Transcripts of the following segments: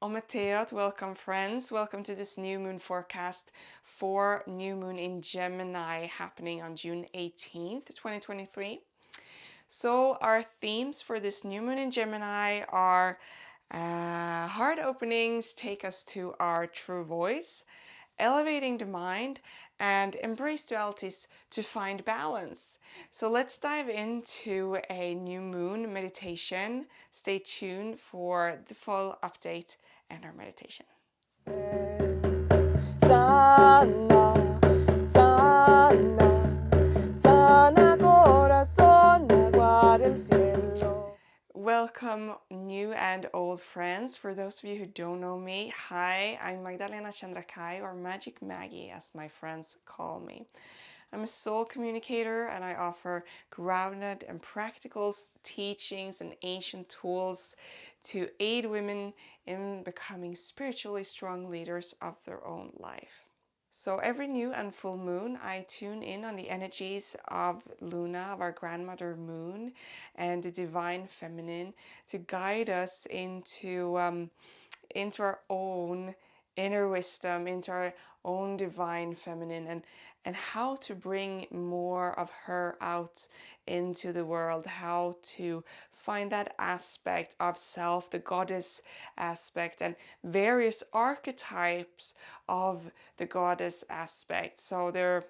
Ometeot, welcome friends. Welcome to this new moon forecast for new moon in Gemini happening on June 18th, 2023. So our themes for this new moon in Gemini are heart openings, take us to our true voice, elevating the mind, and embrace dualities to find balance. So let's dive into a new moon meditation. Stay tuned for the full update and our meditation. Sana, sana, sana corazón, agua del cielo. Welcome, new and old friends. For those of you who don't know me, hi, I'm Magdalena Chandrakaí, or Magic Maggie, as my friends call me. I'm a soul communicator and I offer grounded and practical teachings and ancient tools to aid women in becoming spiritually strong leaders of their own life. So every new and full moon, I tune in on the energies of Luna, of our grandmother moon, and the divine feminine to guide us into our own inner wisdom, into our own divine feminine, and how to bring more of her out into the world, how to find that aspect of self, the goddess aspect, and various archetypes of the goddess aspect. So there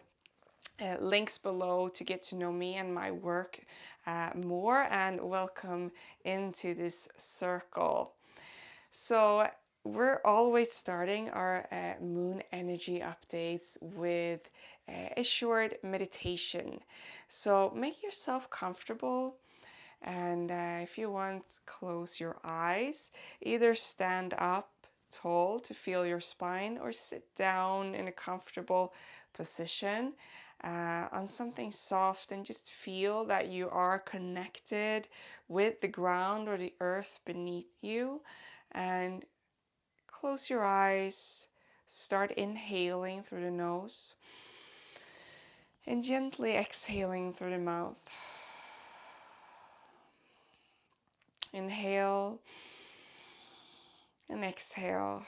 are links below to get to know me and my work more, and welcome into this circle. So we're always starting our moon energy updates with a short meditation. So make yourself comfortable, and if you want, close your eyes. Either stand up tall to feel your spine or sit down in a comfortable position on something soft, and just feel that you are connected with the ground or the earth beneath you. And close your eyes, start inhaling through the nose and gently exhaling through the mouth. Inhale and exhale.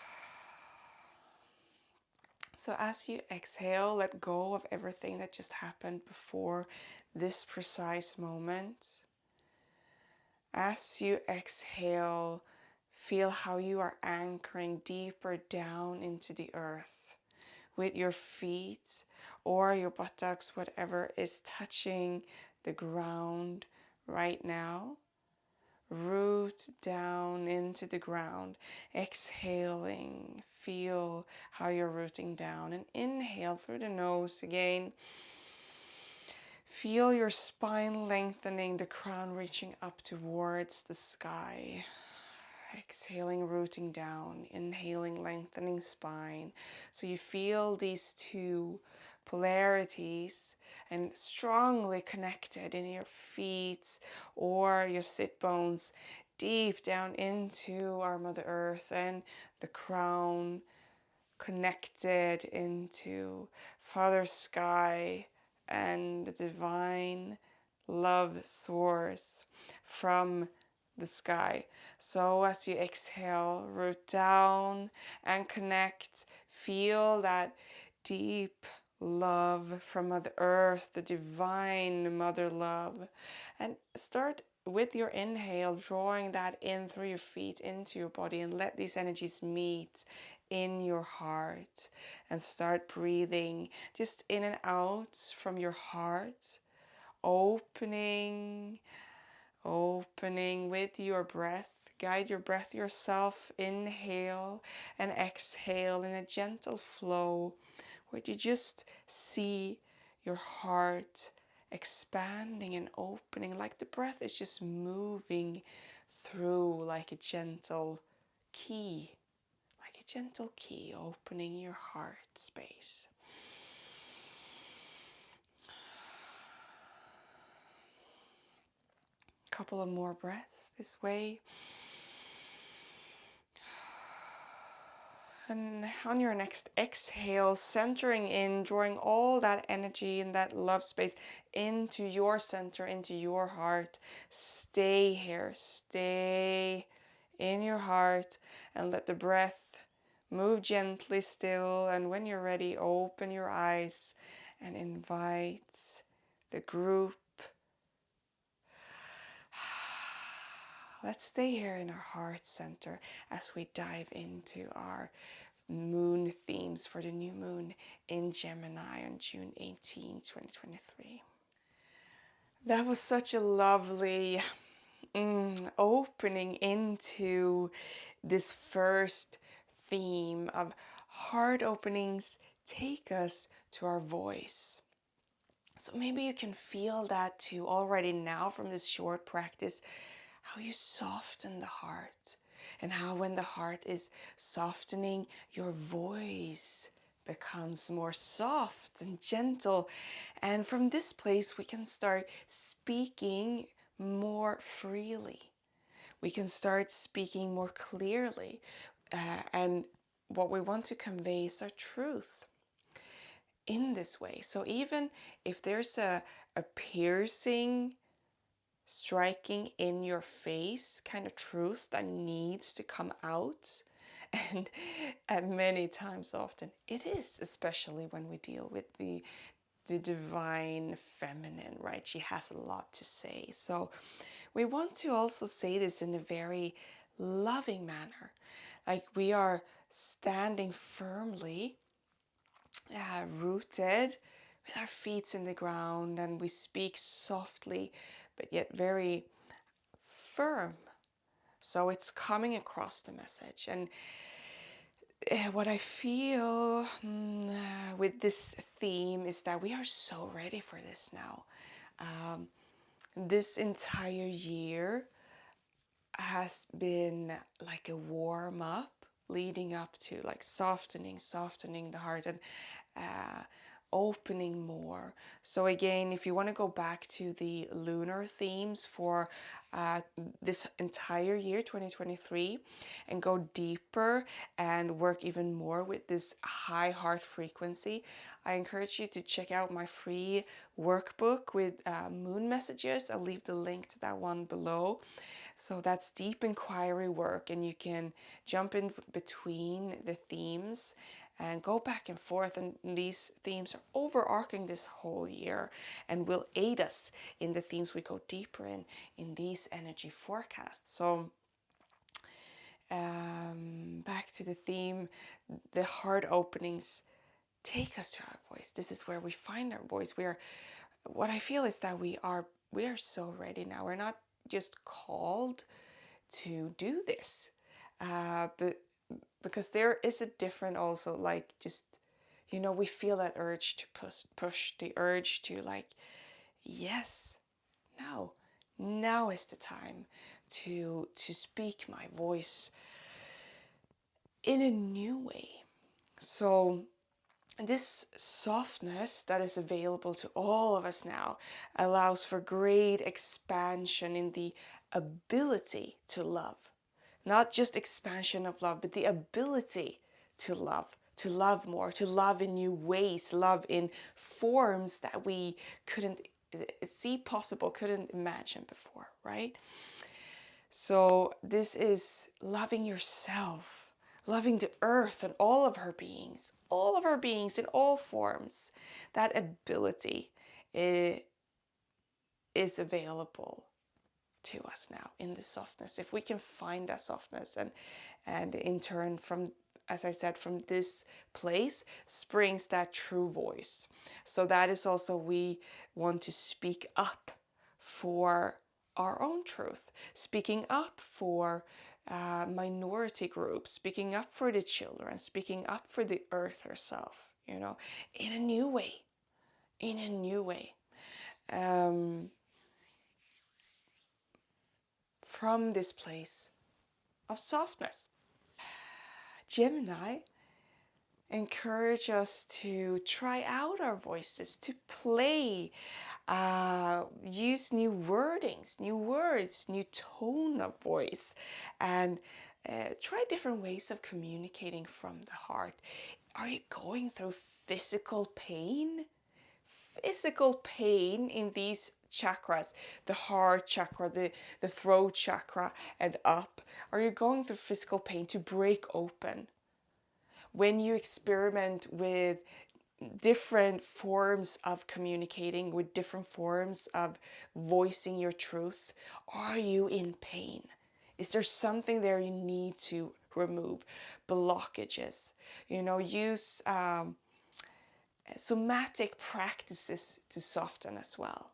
So as you exhale, let go of everything that just happened before this precise moment. As you exhale, feel how you are anchoring deeper down into the earth with your feet or your buttocks, whatever is touching the ground right now. Root down into the ground, exhaling. Feel how you're rooting down, and inhale through the nose again. Feel your spine lengthening, the crown reaching up towards the sky. Exhaling, rooting down, inhaling, lengthening spine. So you feel these two polarities and strongly connected in your feet or your sit bones, deep down into our Mother Earth, and the crown connected into Father Sky and the divine love source from the sky. So as you exhale, root down and connect. Feel that deep love from Mother Earth, the divine Mother love. And start with your inhale, drawing that in through your feet into your body, and let these energies meet in your heart. And start breathing just in and out from your heart, opening with your breath. Guide your breath yourself. Inhale and exhale in a gentle flow where you just see your heart expanding and opening, like the breath is just moving through like a gentle key, opening your heart space. Couple of more breaths this way. And on your next exhale, centering in, drawing all that energy and that love space into your center, into your heart. Stay here, stay in your heart and let the breath move gently still. And when you're ready, open your eyes and invite the group. Let's stay here in our heart center as we dive into our moon themes for the new moon in Gemini on June 18, 2023. That was such a lovely opening into this first theme of heart openings take us to our voice. So maybe you can feel that too already now from this short practice, how you soften the heart, and how when the heart is softening, your voice becomes more soft and gentle. And from this place, we can start speaking more freely. We can start speaking more clearly. And what we want to convey is our truth in this way. So even if there's a piercing, striking in your face kind of truth that needs to come out, and many times often it is, especially when we deal with the divine feminine, right? She has a lot to say. So we want to also say this in a very loving manner, like we are standing firmly, rooted with our feet in the ground, and we speak softly but yet very firm. So it's coming across the message. And what I feel with this theme is that we are so ready for this now. This entire year has been like a warm up leading up to like softening the heart, and opening more. So again, if you want to go back to the lunar themes for this entire year 2023 and go deeper and work even more with this high heart frequency, I encourage you to check out my free workbook with moon messages. I'll leave the link to that one below. So that's deep inquiry work, and you can jump in between the themes and go back and forth. And these themes are overarching this whole year and will aid us in the themes we go deeper in these energy forecasts. So back to the theme, the heart openings take us to our voice. This is where we find our voice. What I feel is that we are so ready now. We're not just called to do this, but because there is a different also, like, just, we feel that urge to push the urge to, like, yes, now is the time to speak my voice in a new way. So this softness that is available to all of us now allows for great expansion in the ability to love. Not just expansion of love, but the ability to love more, to love in new ways, love in forms that we couldn't see possible, couldn't imagine before, right? So this is loving yourself, loving the earth and all of her beings in all forms. That ability is available to us now in the softness. If we can find that softness, and in turn, from, as I said, from this place springs that true voice. So that is also, we want to speak up for our own truth, speaking up for minority groups, speaking up for the children, speaking up for the earth herself, in a new way. From this place of softness. Gemini encourage us to try out our voices, to play, use new wordings, new words, new tone of voice, and try different ways of communicating from the heart. Are you going through physical pain? physical pain in these chakras, the heart chakra, the throat chakra and up? Are you going through physical pain to break open? When you experiment with different forms of communicating, with different forms of voicing your truth, are you in pain? Is there something there you need to remove? Blockages. Use somatic practices to soften as well.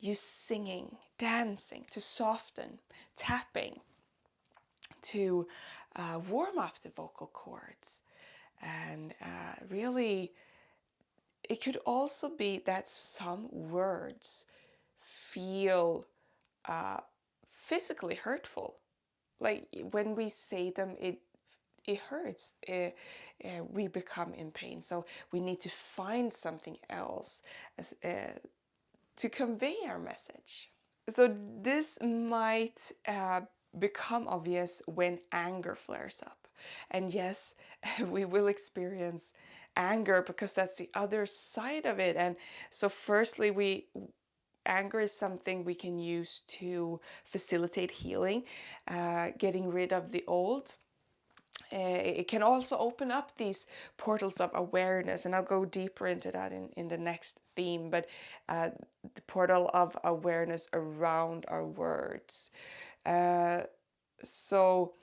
Use singing, dancing to soften, tapping to warm up the vocal cords. And really, it could also be that some words feel physically hurtful. Like when we say them, it hurts. We become in pain. So we need to find something else to convey our message. So this might become obvious when anger flares up. And yes, we will experience anger because that's the other side of it. And so firstly, anger is something we can use to facilitate healing, getting rid of the old. It can also open up these portals of awareness, and I'll go deeper into that in the next theme, but the portal of awareness around our words. So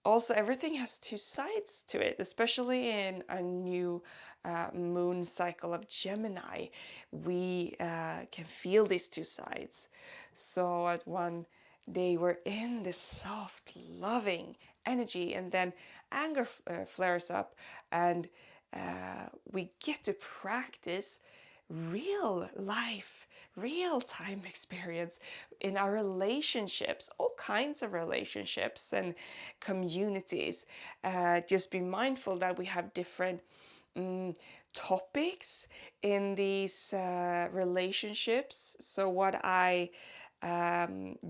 also everything has two sides to it, especially in a new moon cycle of Gemini. We can feel these two sides. So at one day we're in this soft, loving energy, and then anger flares up, and we get to practice real life, real time experience in our relationships, all kinds of relationships and communities. Just be mindful that we have different topics in these relationships. So what I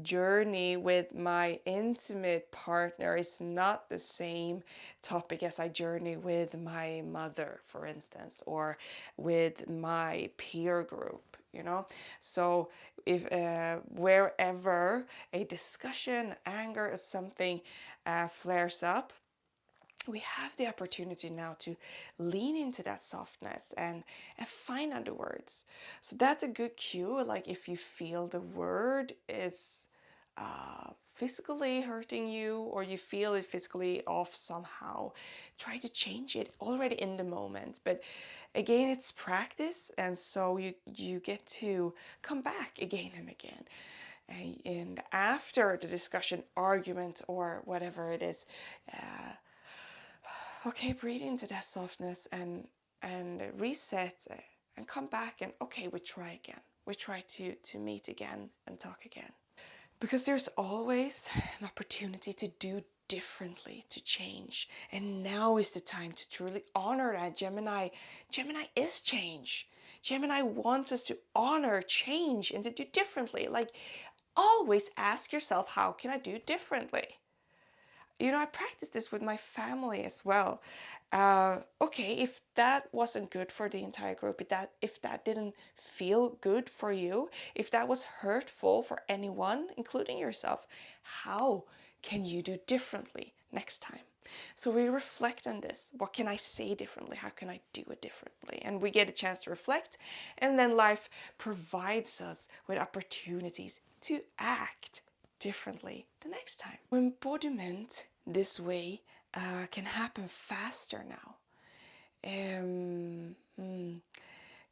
journey with my intimate partner is not the same topic as I journey with my mother, for instance, or with my peer group, So if wherever a discussion, anger or something flares up, we have the opportunity now to lean into that softness and find other words. So that's a good cue. Like if you feel the word is physically hurting you, or you feel it physically off somehow, try to change it already in the moment. But again, it's practice, and so you get to come back again and again. And after the discussion, argument, or whatever it is, okay, breathe into that softness and reset and come back, and okay, we try again. We try to meet again and talk again. Because there's always an opportunity to do differently, to change. And now is the time to truly honor that. Gemini is change. Gemini wants us to honor change and to do differently. Like, always ask yourself, how can I do differently? I practice this with my family as well. Okay, if that wasn't good for the entire group, if that didn't feel good for you, if that was hurtful for anyone, including yourself, how can you do differently next time? So we reflect on this. What can I say differently? How can I do it differently? And we get a chance to reflect, and then life provides us with opportunities to act differently the next time. Embodiment this way can happen faster now.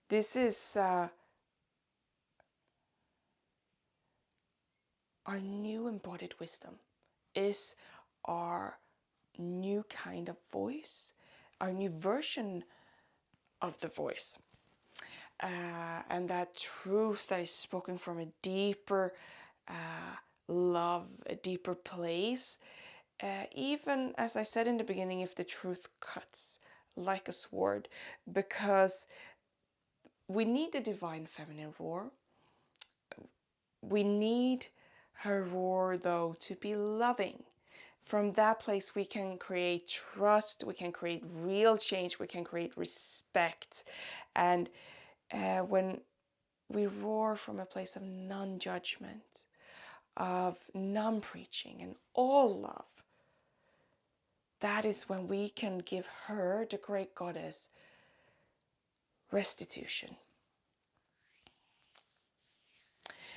This is our new embodied wisdom, is our new kind of voice, our new version of the voice. And that truth that is spoken from a deeper love, a deeper place. Even as I said in the beginning, if the truth cuts like a sword, because we need the divine feminine roar. We need her roar, though, to be loving. From that place, we can create trust, we can create real change, we can create respect. And when we roar from a place of non-judgment, of non-preaching and all love, that is when we can give her, the great goddess, restitution.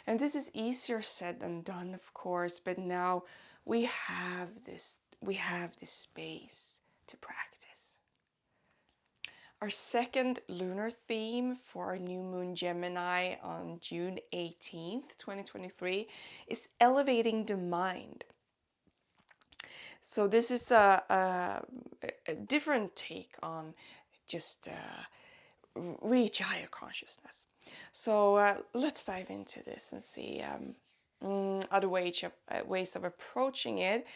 And this is easier said than done, of course, but now we have this space to practice. Our second lunar theme for our new moon Gemini on June 18th, 2023 is elevating the mind. So this is a different take on just reach higher consciousness. So let's dive into this and see other ways of approaching it.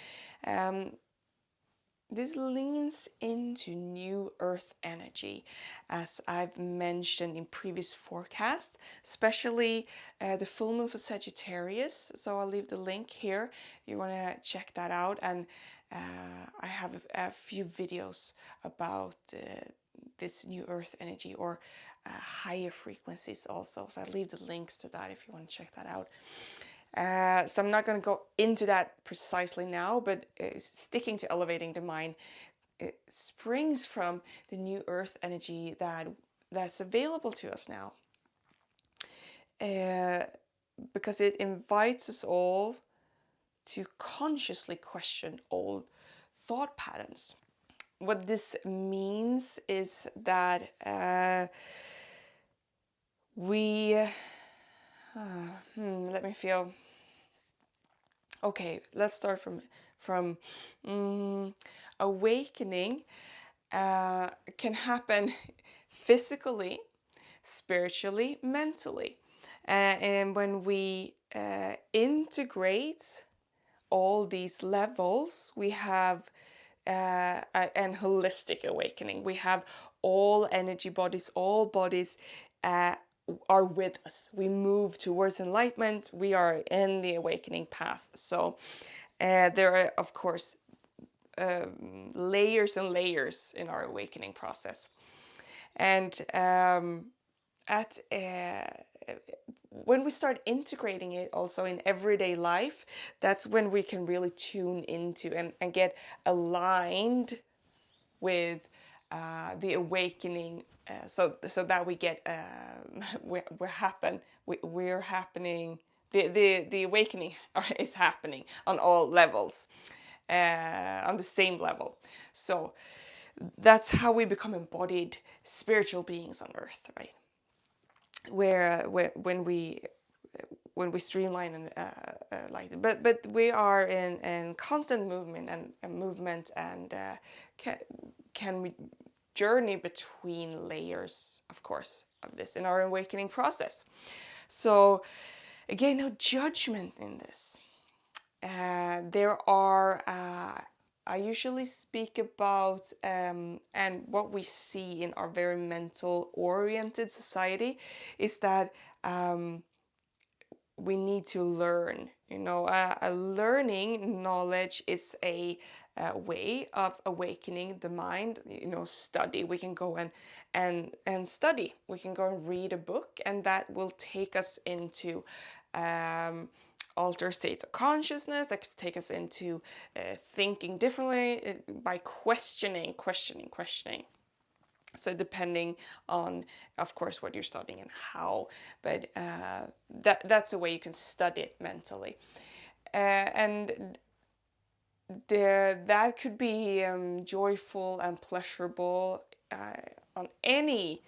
This leans into new earth energy, as I've mentioned in previous forecasts, especially the full moon for Sagittarius. So I'll leave the link here if you want to check that out. And I have a few videos about this new earth energy, or higher frequencies also. So I'll leave the links to that if you want to check that out. So I'm not going to go into that precisely now, but sticking to elevating the mind, it springs from the new earth energy that's available to us now. Because it invites us all to consciously question old thought patterns. What this means is that let me feel. Okay, let's start from awakening. Can happen physically, spiritually, mentally, and when we integrate all these levels, we have an holistic awakening. We have all energy bodies, all bodies are with us. We move towards enlightenment. We are in the awakening path. So there are, of course, layers and layers in our awakening process. And when we start integrating it also in everyday life, that's when we can really tune into and get aligned with the awakening, so that we get we're happening. The awakening is happening on all levels, on the same level. So that's how we become embodied spiritual beings on earth, right? Where when we streamline and like, but we are in constant movement and can we journey between layers, of course, of this in our awakening process. So again, no judgment in this. There are I usually speak about and what we see in our very mental oriented society is that we need to learn. Learning knowledge is a way of awakening the mind. Study. We can go and study. We can go and read a book, and that will take us into altered states of consciousness. That could take us into thinking differently by questioning. So depending on, of course, what you're studying and how, but that's a way you can study it mentally, and that could be joyful and pleasurable on any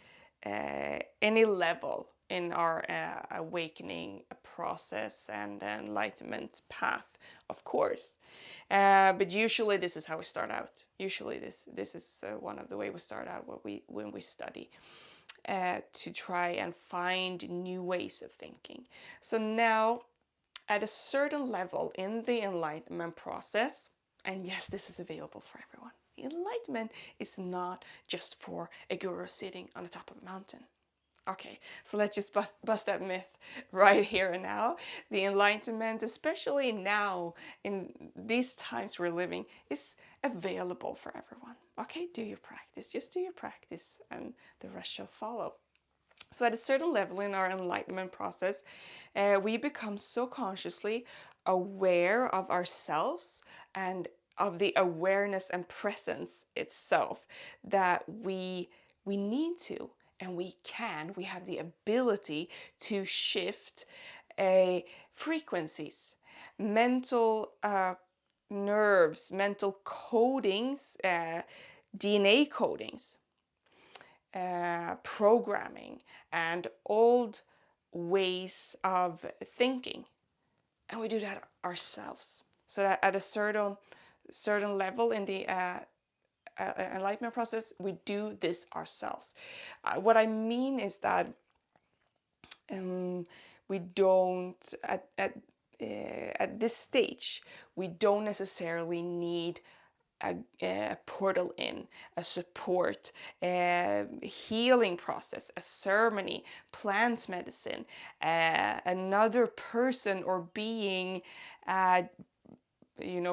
level in our awakening process and enlightenment path, of course. But usually this is how we start out. Usually this is one of the way we start out when we study, to try and find new ways of thinking. So now, at a certain level in the enlightenment process, and yes, this is available for everyone. Enlightenment is not just for a guru sitting on the top of a mountain. Okay, so let's just bust that myth right here and now. The enlightenment, especially now in these times we're living, is available for everyone. Okay, do your practice. Just do your practice and the rest shall follow. So at a certain level in our enlightenment process, we become so consciously aware of ourselves and of the awareness and presence itself that we need to, and we have the ability to shift frequencies, mental nerves, mental codings, DNA codings, programming, and old ways of thinking. And we do that ourselves. So that at a certain level in the enlightenment process, we do this ourselves. What I mean is that we don't at this stage we don't necessarily need a portal in, a support, a healing process, a ceremony, plant medicine, another person or being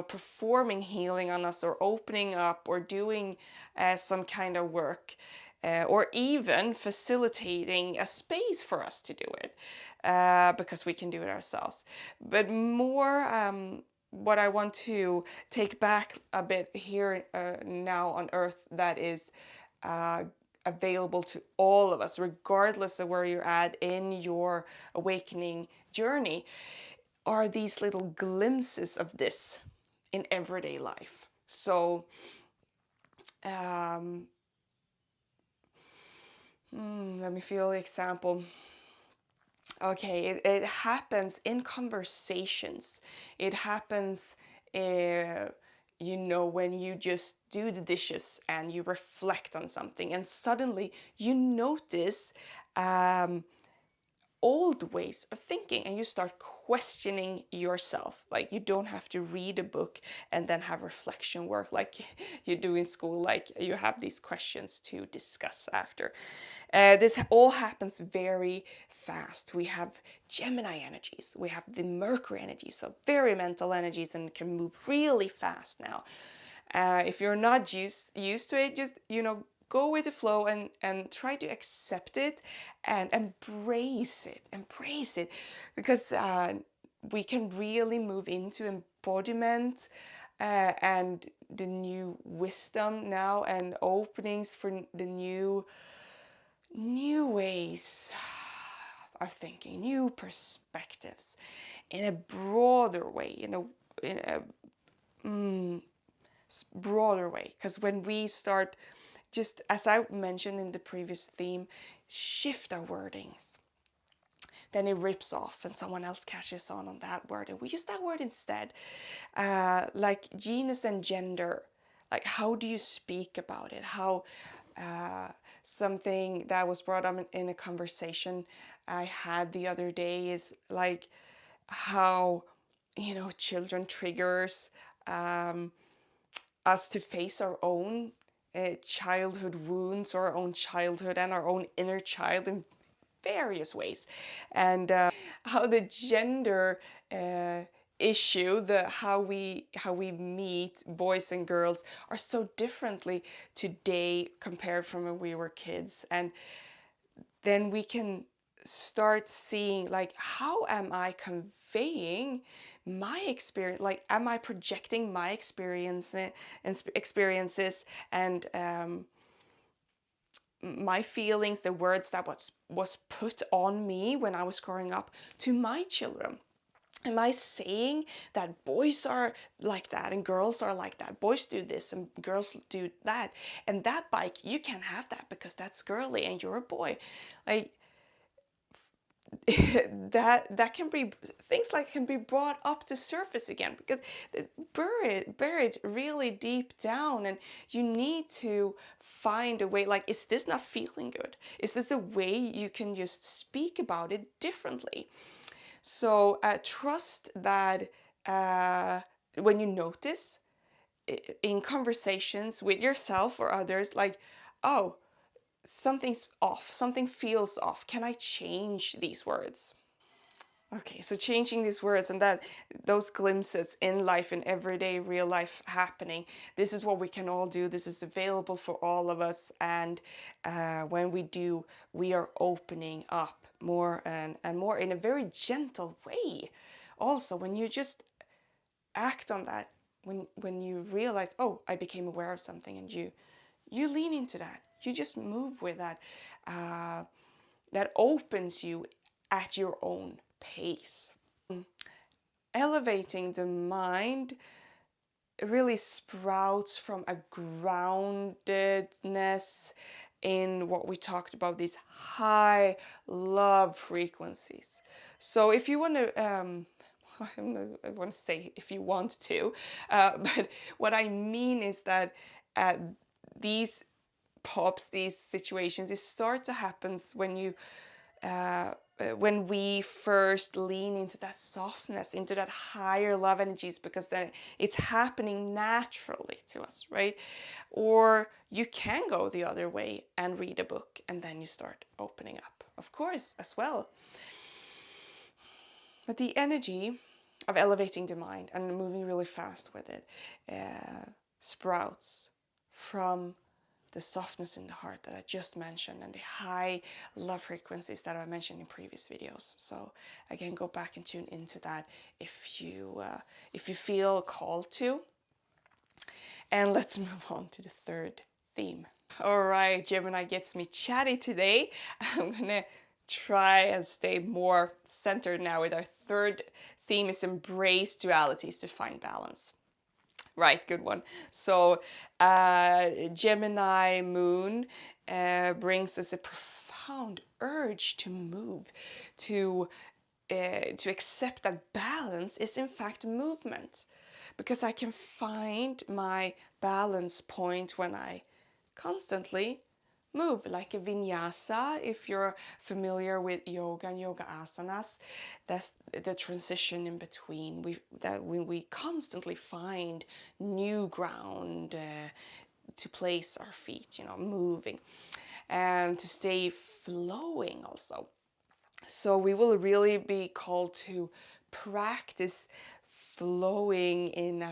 performing healing on us, or opening up, or doing some kind of work, or even facilitating a space for us to do it, because we can do it ourselves. But more, what I want to take back a bit here now on Earth, that is available to all of us, regardless of where you're at in your awakening journey, are these little glimpses of this in everyday life. So let me feel the example. Okay, it happens in conversations. It happens, when you just do the dishes and you reflect on something, and suddenly you notice old ways of thinking, and you start questioning yourself. Like, you don't have to read a book and then have reflection work like you do in school, like you have these questions to discuss after. This all happens very fast. We have Gemini energies, we have the Mercury energies, so very mental energies, and can move really fast now. If you're not used to it, just go with the flow and try to accept it and embrace it, because we can really move into embodiment and the new wisdom now, and openings for the new ways of thinking, new perspectives in a broader way, in a broader way. Because when we start, just as I mentioned in the previous theme, shift our wordings, then it rips off and someone else catches on that word, and we use that word instead. Like genus and gender, like how do you speak about it? How something that was brought up in a conversation I had the other day is like how children triggers us to face our own childhood wounds, or our own childhood and our own inner child in various ways, and how the gender issue, the how we meet boys and girls, are so differently today compared from when we were kids. And then we can start seeing, like, how am I conveying my experience? Like, am I projecting my experiences and my feelings, the words that was put on me when I was growing up, to my children? Am I saying that boys are like that and girls are like that? Boys do this and girls do that. And that bike, you can't have that because that's girly and you're a boy. Like, that can be, things like can be brought up to surface again, because buried really deep down, and you need to find a way. Like, is this not feeling good? Is this a way you can just speak about it differently? So trust that when you notice in conversations with yourself or others, like, oh, something's off, something feels off, can I change these words? Okay, so changing these words and that those glimpses in life, in everyday real life happening, this is what we can all do. This is available for all of us, and when we do, we are opening up more and more in a very gentle way. Also, when you just act on that, when you realize, oh, I became aware of something, and you lean into that, you just move with that. That opens you at your own pace. Elevating the mind really sprouts from a groundedness in what we talked about, these high love frequencies. So if you want to, I want to say if you want to, but what I mean is that these pops, these situations, it start to happen when we first lean into that softness, into that higher love energies, because then it's happening naturally to us, right? Or you can go the other way and read a book, and then you start opening up, of course, as well. But the energy of elevating the mind and moving really fast with it sprouts from the softness in the heart that I just mentioned, and the high love frequencies that I mentioned in previous videos. So again, go back and tune into that if you feel called to. And let's move on to the third theme. All right, Gemini gets me chatty today. I'm gonna try and stay more centered now with our third theme is embrace dualities to find balance. Right, good one. So Gemini moon brings us a profound urge to move, to accept that balance is in fact movement, because I can find my balance point when I constantly move, like a vinyasa. If you're familiar with yoga and yoga asanas, that's the transition in between. We constantly find new ground to place our feet, moving, and to stay flowing also. So we will really be called to practice flowing in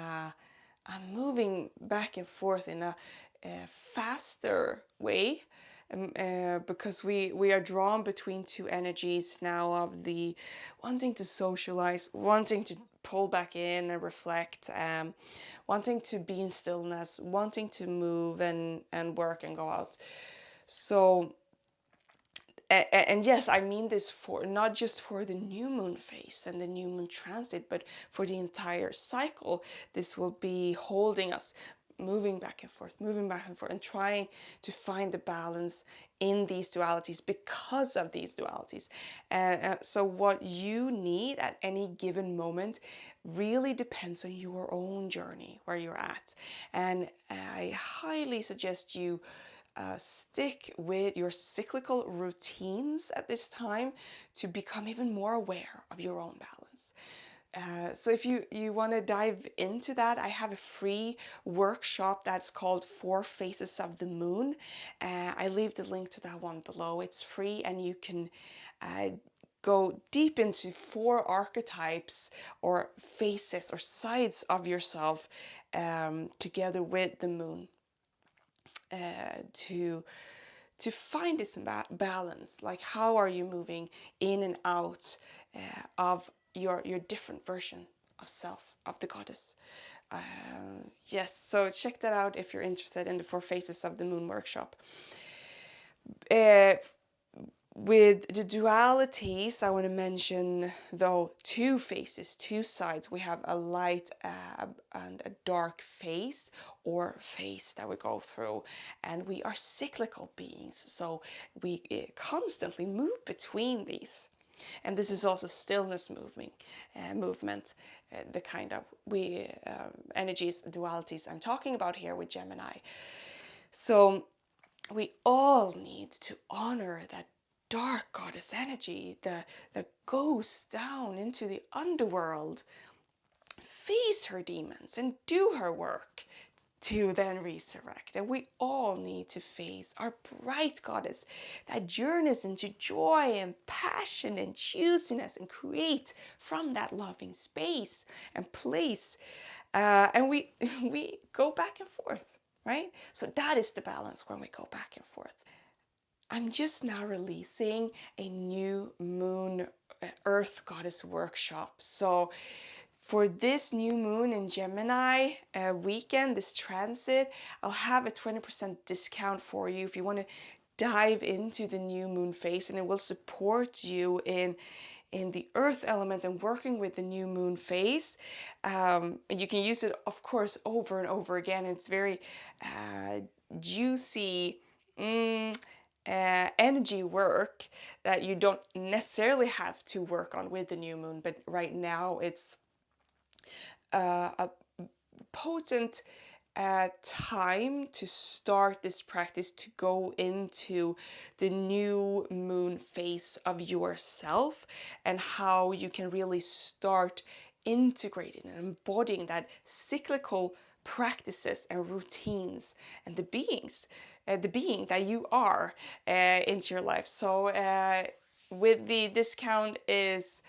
moving back and forth in a faster way, because we are drawn between two energies now of the wanting to socialize, wanting to pull back in and reflect, wanting to be in stillness, wanting to move and work and go out. So and yes, I mean this for not just for the new moon phase and the new moon transit, but for the entire cycle. This will be holding us, moving back and forth, and trying to find the balance in these dualities because of these dualities. So what you need at any given moment really depends on your own journey, where you're at. And I highly suggest you stick with your cyclical routines at this time to become even more aware of your own balance. So if you want to dive into that, I have a free workshop that's called 4 Phases of the Moon. I leave the link to that one below. It's free, and you can go deep into 4 archetypes or phases or sides of yourself together with the moon. To find this balance, like how are you moving in and out of your different version of self, of the goddess. Yes, so check that out if you're interested in the 4 Phases of the Moon workshop. With the dualities, I want to mention, though, 2 phases, 2 sides. We have a light and a dark phase, or phase that we go through, and we are cyclical beings, so we constantly move between these. And this is also stillness movement, the kind of energies, dualities I'm talking about here with Gemini. So we all need to honor that dark goddess energy that goes down into the underworld, face her demons and do her work. to then resurrect. And we all need to face our bright goddess that journeys into joy and passion and juiciness and create from that loving space and place. And we go back and forth, right? So that is the balance when we go back and forth. I'm just now releasing a new moon earth goddess workshop. So for this new moon in Gemini weekend, this transit, I'll have a 20% discount for you if you want to dive into the new moon phase, and it will support you in the earth element and working with the new moon phase. You can use it, of course, over and over again. It's very juicy energy work that you don't necessarily have to work on with the new moon, but right now it's a potent time to start this practice, to go into the new moon phase of yourself and how you can really start integrating and embodying that cyclical practices and routines and the being that you are into your life. So with the discount is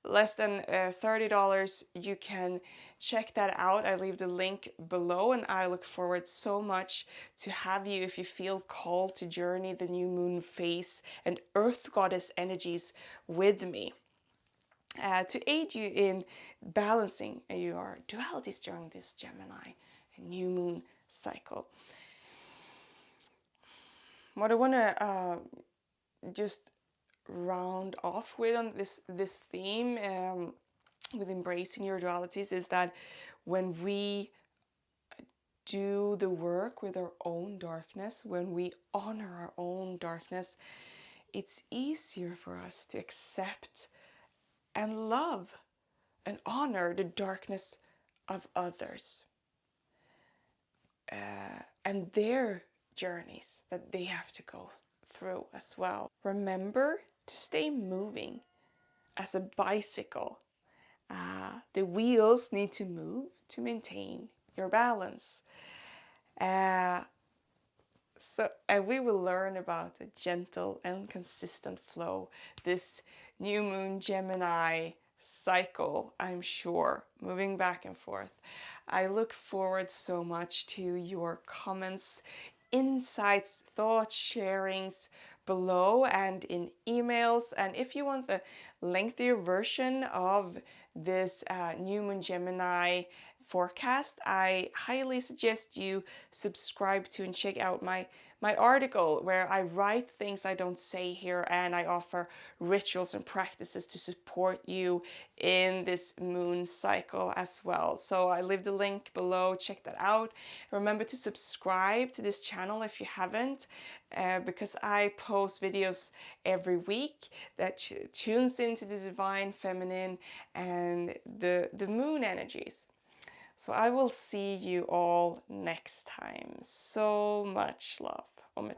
less than $30, you can check that out. I leave the link below, and I look forward so much to have you if you feel called to journey the new moon phase and earth goddess energies with me. To aid you in balancing your dualities during this Gemini new moon cycle. What I want to just round off with on this theme with embracing your dualities is that when we do the work with our own darkness, when we honor our own darkness, it's easier for us to accept and love and honor the darkness of others and their journeys that they have to go through as well. Remember to stay moving as a bicycle. The wheels need to move to maintain your balance. And we will learn about a gentle and consistent flow this new moon Gemini cycle, I'm sure, moving back and forth. I look forward so much to your comments, insights, thoughts, sharings below and in emails. And if you want the lengthier version of this new moon Gemini forecast, I highly suggest you subscribe to and check out my article where I write things I don't say here, and I offer rituals and practices to support you in this moon cycle as well. So I leave the link below, check that out. Remember to subscribe to this channel if you haven't, because I post videos every week that tunes into the divine feminine and the moon energies. So I will see you all next time. So much love. Om